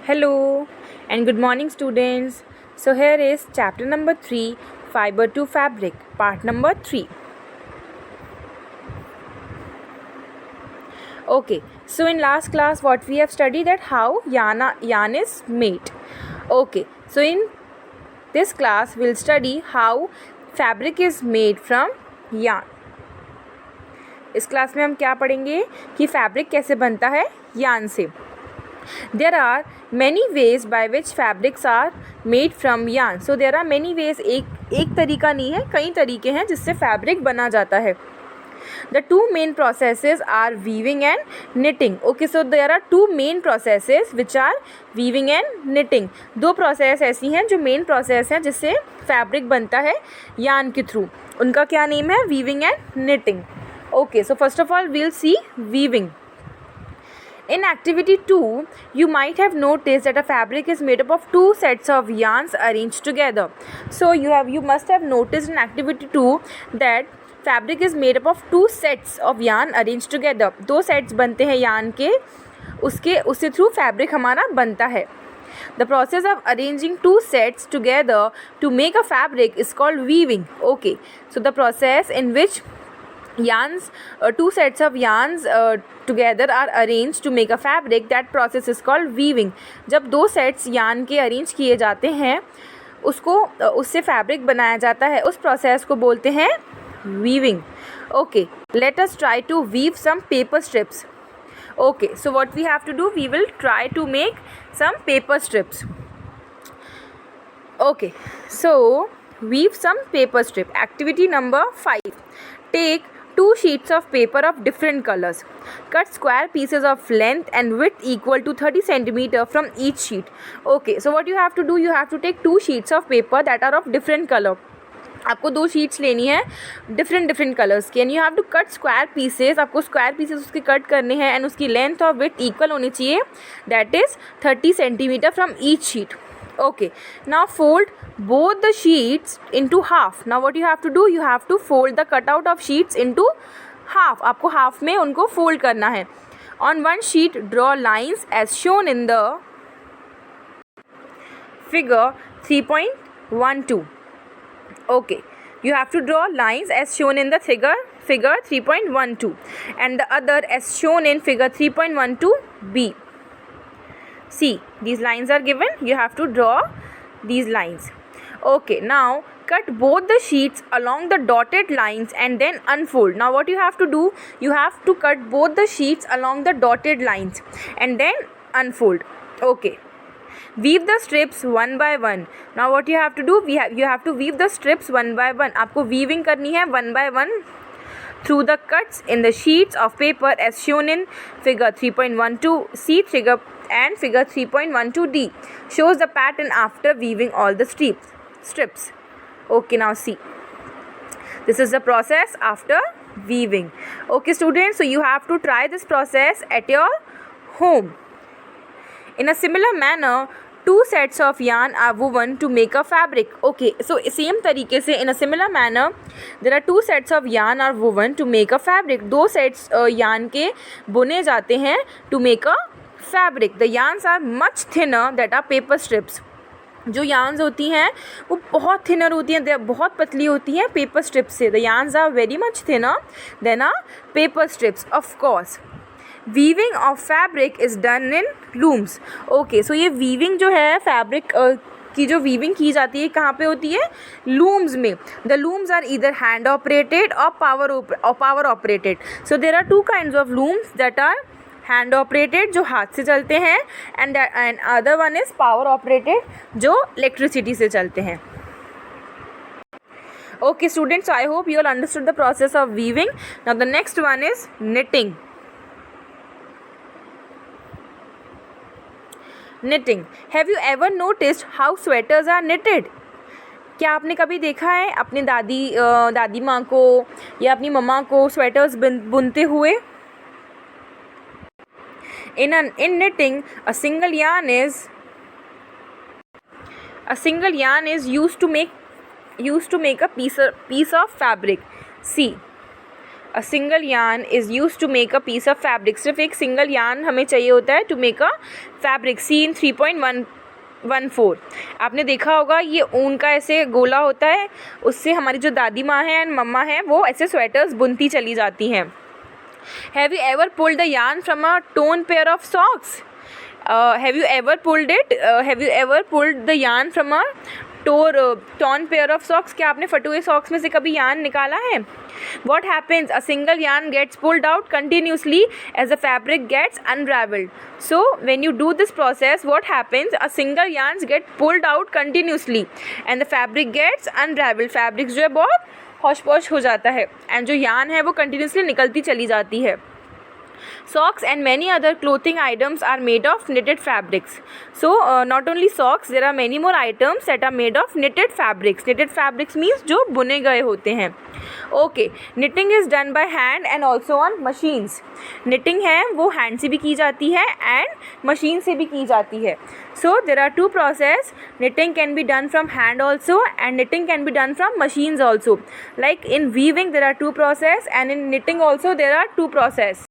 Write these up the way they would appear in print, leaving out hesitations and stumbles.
Hello and good morning, students. So here is chapter number 3, Fiber to Fabric, part number 3. Okay, so in last class what we have studied that how yarn is made. Okay, so in this class we'll study how fabric is made from yarn. इस class में हम क्या पढ़ेंगे कि fabric कैसे बनता है yarn से. There are many ways by which fabrics are made from yarn. So there are many ways. एक तरीका नहीं है, कई तरीके हैं जिससे फैब्रिक बना जाता है. The two main processes are weaving and knitting. Okay, so there are two main processes which are weaving and knitting. दो प्रोसेस ऐसी हैं जो मेन प्रोसेस हैं जिससे फैब्रिक बनता है yarn के थ्रू. उनका क्या नेम है? weaving and knitting. Okay, so first of all we'll see weaving. In activity 2, you might have noticed that a fabric is made up of two sets of yarns arranged together. So you must have noticed in activity 2 that fabric is made up of two sets of yarn arranged together. दो sets बनते हैं yarn के, उसके through fabric हमारा बनता है. The process of arranging two sets together to make a fabric is called weaving. Okay, so the process in which yarns, two sets of yarns together are arranged to make a fabric, that process is called weaving. जब दो sets yarn के arrange किए जाते हैं उससे fabric बनाया जाता है, उस process को बोलते हैं weaving. Okay, let us try to weave some paper strips. Okay, so what we have to do, we will try to make some paper strips. Okay, so weave some paper strip. Activity number 5. Take two sheets of paper of different colors. Cut square pieces of length and width equal to 30 cm from each sheet. Okay, so what you have to do, you have to take two sheets of paper that are of different color. आपको दो sheets लेनी है different colours की, and you have to cut square pieces. आपको square pieces उसके cut करने हैं and उसकी लेंथ और विड्थ इक्वल होनी चाहिए, that is 30 cm from each sheet. Okay, now fold both the sheets into half. Now what you have to do, you have to fold the cutout of sheets into half. आपको half में उनको fold करना है. On one sheet draw lines as shown in the figure 3.12. Okay, you have to draw lines as shown in the figure 3.12 and the other as shown in figure 3.12b. See, these lines are given, you have to draw these lines. Okay, now cut both the sheets along the dotted lines and then unfold. Now what you have to do, you have to cut both the sheets along the dotted lines and then unfold. Okay, weave the strips one by one. Now what you have to do, you have to weave the strips one by one. आपको weaving करनी है one by one through the cuts in the sheets of paper as shown in figure 3.12c figure and figure 3.12d shows the pattern after weaving all the strips. Okay, now see, this is the process after weaving. Okay students, so you have to try this process at your home. In a similar manner, two sets of yarn are woven to make a fabric. Okay, so same तरीके से in a similar manner there are two sets of yarn are woven to make a fabric. दो sets yarn के बुने जाते हैं to make a fabric. The yarns are much thinner that are paper strips. जो yarns होती हैं वो बहुत thinner होती हैं, बहुत पतली होती हैं paper strips से. The yarns are very much thinner than a paper strips. Of course, weaving of fabric is done in looms. Okay, so ये वीविंग जो है फैब्रिक की जो वीविंग की जाती है कहाँ पे होती है? लूम्स में. The looms are either hand operated और power operated. So there are two kinds of looms that are hand operated जो हाथ से चलते हैं and other one is power operated जो इलेक्ट्रिसिटी से चलते हैं. Okay students, so I hope you all understood the process of weaving. Now the next one is knitting. Knitting. Have you ever noticed how sweaters are knitted? क्या आपने कभी देखा है अपनी दादी माँ को या अपनी मम्मा को स्वेटर्स बुनते हुए? In knitting, a single yarn is used to make a piece of fabric. See, a single yarn is use to make a piece of fabric. सिर्फ एक सिंगल यार्न हमें चाहिए होता है to make a fabric. See in 3.14. आपने देखा होगा ये ऊन का ऐसे गोला होता है, उससे हमारी जो दादी माँ है एंड मम्मा है वो ऐसे स्वेटर्स बुनती चली जाती हैं. Have you ever pulled the yarn from a tone pair of socks? Have you ever pulled it? Have you ever pulled the yarn from a torn pair of socks? क्या आपने फटे हुए सॉक्स में से कभी यार्न निकाला है? What happens? A single yarn gets pulled out continuously as the fabric gets unraveled. So when you do this process, what happens? A single yarns get pulled out continuously and the fabric gets unraveled. Fabric जो है बहुत हौश posh हो जाता है and जो yarn है वो continuously निकलती चली जाती है. Socks and many other clothing items are made of knitted fabrics. So not only socks, there are many more items that are made of knitted fabrics. Knitted fabrics means जो बुने गए होते हैं. Okay, knitting is done by hand and also on machines. Knitting है वो hand से भी की जाती है and machine से भी की जाती है. So there are two process. Knitting can be done from hand also and knitting can be done from machines also. Like in weaving there are two process and in knitting also there are two process.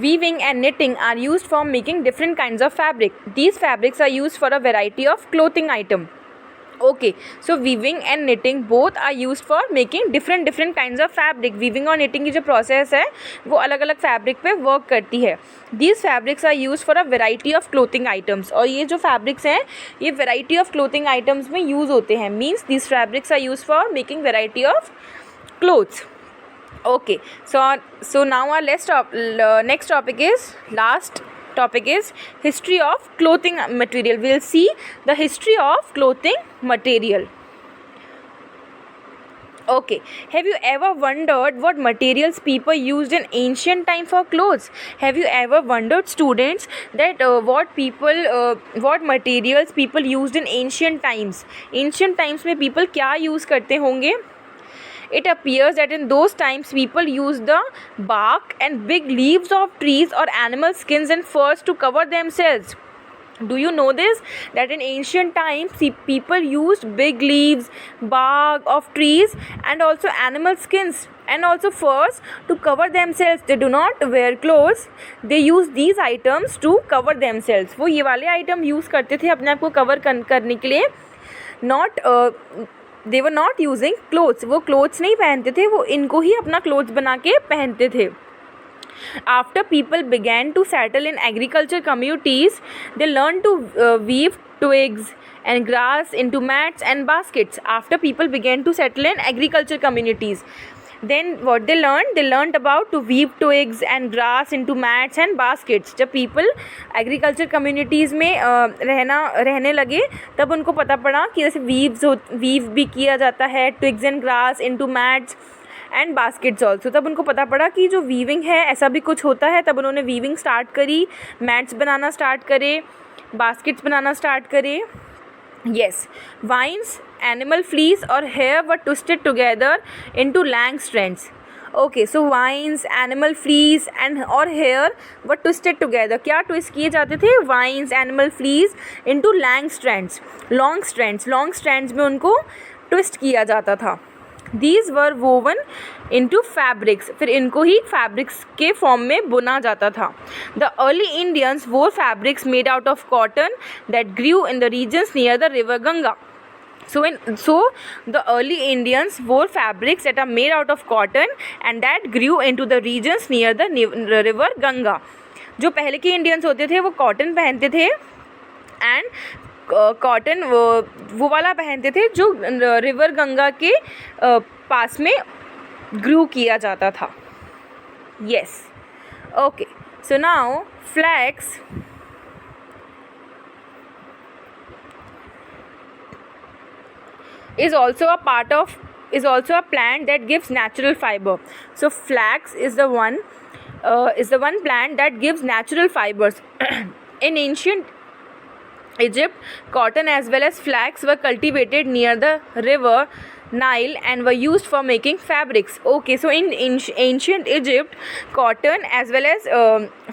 Weaving and knitting are used for making different kinds of fabric. These fabrics are used for a variety of clothing item. Okay, so weaving and knitting both are used for making different kinds of fabric. Weaving और knitting की जो process है वो अलग अलग fabric पे work करती है. These fabrics are used for a variety of clothing items. और ये जो fabrics हैं ये variety of clothing items में use होते हैं. Means these fabrics are used for making variety of clothes. Okay, so now our next topic is last topic is history of clothing material. We'll see the history of clothing material. Okay, have you ever wondered what materials people used in ancient time for clothes? Have you ever wondered, students, that what materials people used in ancient times? Ancient times में people क्या use करते होंगे? It appears that in those times people used the bark and big leaves of trees or animal skins and furs to cover themselves. Do you know this? That in ancient times people used big leaves, bark of trees and also animal skins and also furs to cover themselves. They do not wear clothes. They use these items to cover themselves. वो ये वाले item use करते थे अपने आप को cover करने के लिए. They were not using clothes. वो clothes नहीं पहनते थे, वो इनको ही अपना clothes बना के पहनते थे. After people began to settle in agriculture communities, they learned to weave twigs and grass into mats and baskets. After people began to settle in agriculture communities, then what they learned about to weave twigs and grass into mats and baskets. जब people agriculture communities में रहने लगे तब उनको पता पड़ा कि जैसे weave भी किया जाता है, twigs and grass into mats and baskets also. तब उनको पता पड़ा कि जो weaving है ऐसा भी कुछ होता है. तब उन्होंने weaving start करी, mats बनाना start करे, baskets बनाना start करे. Yes, vines, animal fleece or hair were twisted together into long strands. Okay, so vines, animal fleece and or hair were twisted together. क्या twist किए जाते थे? Vines, animal fleece into long strands. Long strands में उनको twist किया जाता था. These were woven into fabrics. फिर इनको ही fabrics के form में बुना जाता था. The early Indians wore fabrics made out of cotton that grew in the regions near the river Ganga. So the early Indians wore fabrics that are made out of cotton and that grew into the regions near the river Ganga. जो पहले के Indians होते थे वो cotton पहनते थे and cotton वो वाला पहनते थे जो रिवर गंगा के पास में ग्रू किया जाता था. Yes, okay, so now flax is also a plant that gives natural fiber. So flax is the one plant that gives natural fibers. In ancient Egypt, cotton as well as flax were cultivated near the river Nile and were used for making fabrics. Okay, so in ancient Egypt, cotton as well as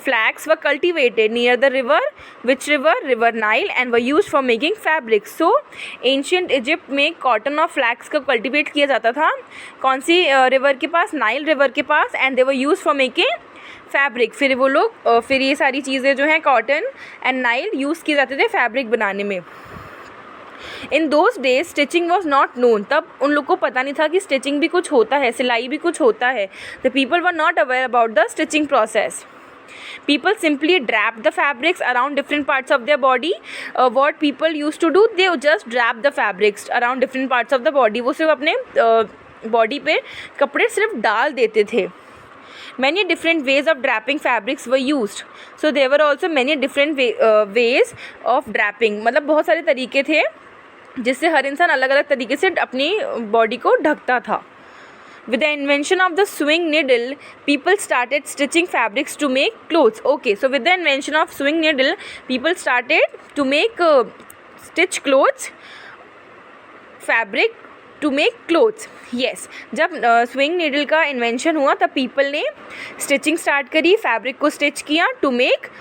flax were cultivated near the river. Which river? River Nile, and were used for making fabrics. So ancient Egypt में cotton और flax को cultivate किया जाता था कौन सी river के पास? Nile river के पास, and they were used for making fabric. फिर वो लोग फिर ये सारी चीज़ें जो हैं कॉटन एंड नाइल यूज़ किए जाते थे फैब्रिक बनाने में. In those days stitching was not known. तब उन लोग को पता नहीं था कि स्टिचिंग भी कुछ होता है, सिलाई भी कुछ होता है. The people were not aware about the stitching process. People simply wrap the fabrics around different parts of their body. What people used to do, they just wrap the fabrics around different parts of the body. वो सिर्फ अपने body पे कपड़े सिर्फ डाल देते थे. Many different ways of draping fabrics were used. So there were also many different ways of draping. मतलब बहुत सारे तरीके थे जिससे हर इंसान अलग अलग तरीके से अपनी बॉडी को ढकता था. With the invention of the sewing needle, people started stitching fabrics to make clothes. Okay, so with the invention of sewing needle, people started to make stitch clothes, fabric to make clothes. Yes, जब swing needle का invention हुआ तब people ने stitching start करी, fabric को stitch किया to make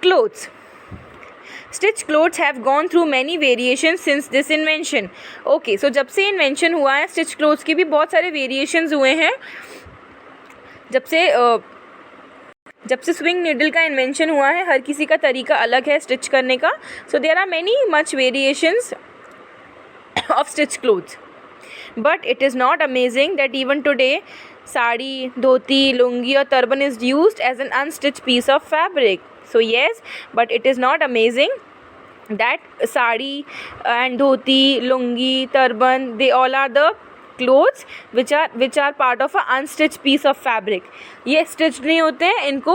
clothes. Stitch clothes have gone through many variations since this invention. Okay, so जब से invention हुआ है stitch clothes के भी बहुत सारे variations हुए हैं. जब से swing needle का invention हुआ है हर किसी का तरीका अलग है stitch करने का. So there are many much variations of stitch clothes. But it is not amazing that even today sari, धोती, लुंगी और turban is used as an unstitched piece of fabric. So yes, but it is not amazing that sari and dhoti, lungi, turban, they all are the clothes which are part of a unstitched piece of fabric. ये stitched नहीं होते हैं, इनको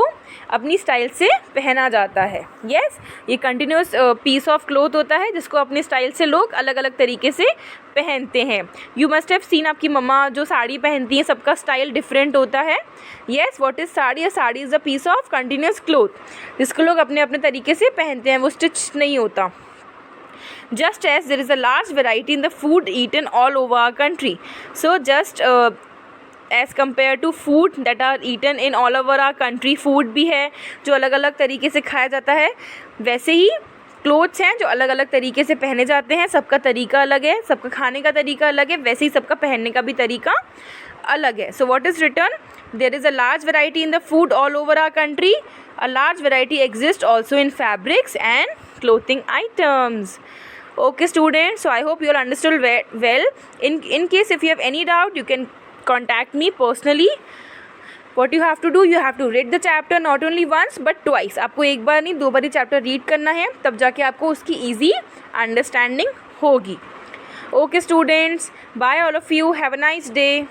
अपनी style से पहना जाता है. yes, ये कंटिन्यूस पीस ऑफ क्लोथ होता है जिसको अपनी स्टाइल से लोग अलग अलग तरीके से पहनते हैं. यू मस्ट हैव सीन, आपकी मम्मा जो साड़ी पहनती हैं सबका स्टाइल डिफरेंट होता है. yes, what is sari? Yeah sari is a piece of continuous cloth जिसको लोग अपने अपने तरीके से पहनते हैं, वो स्टिच नहीं होता. Just as there is a large variety in the food eaten all over our country. So just as compared to food that are eaten in all over our country, food भी है जो अलग अलग तरीके से खाया जाता है, वैसे ही क्लोथ्स हैं जो अलग अलग तरीके से पहने जाते हैं. सबका तरीका अलग है, सबका खाने का तरीका अलग है, वैसे ही सबका पहनने का भी तरीका अलग है. So what is written? There is a large variety in the food all over our country. A large variety exists also in fabrics and clothing items. Okay students, so I hope you all understood well. In case if you have any doubt, you can contact me personally. What you have to do, you have to read the chapter not only once but twice. आपको एक बार नहीं 2 बार ही chapter read करना है, तब जाके आपको उसकी easy understanding होगी. Okay students, bye all of you, have a nice day.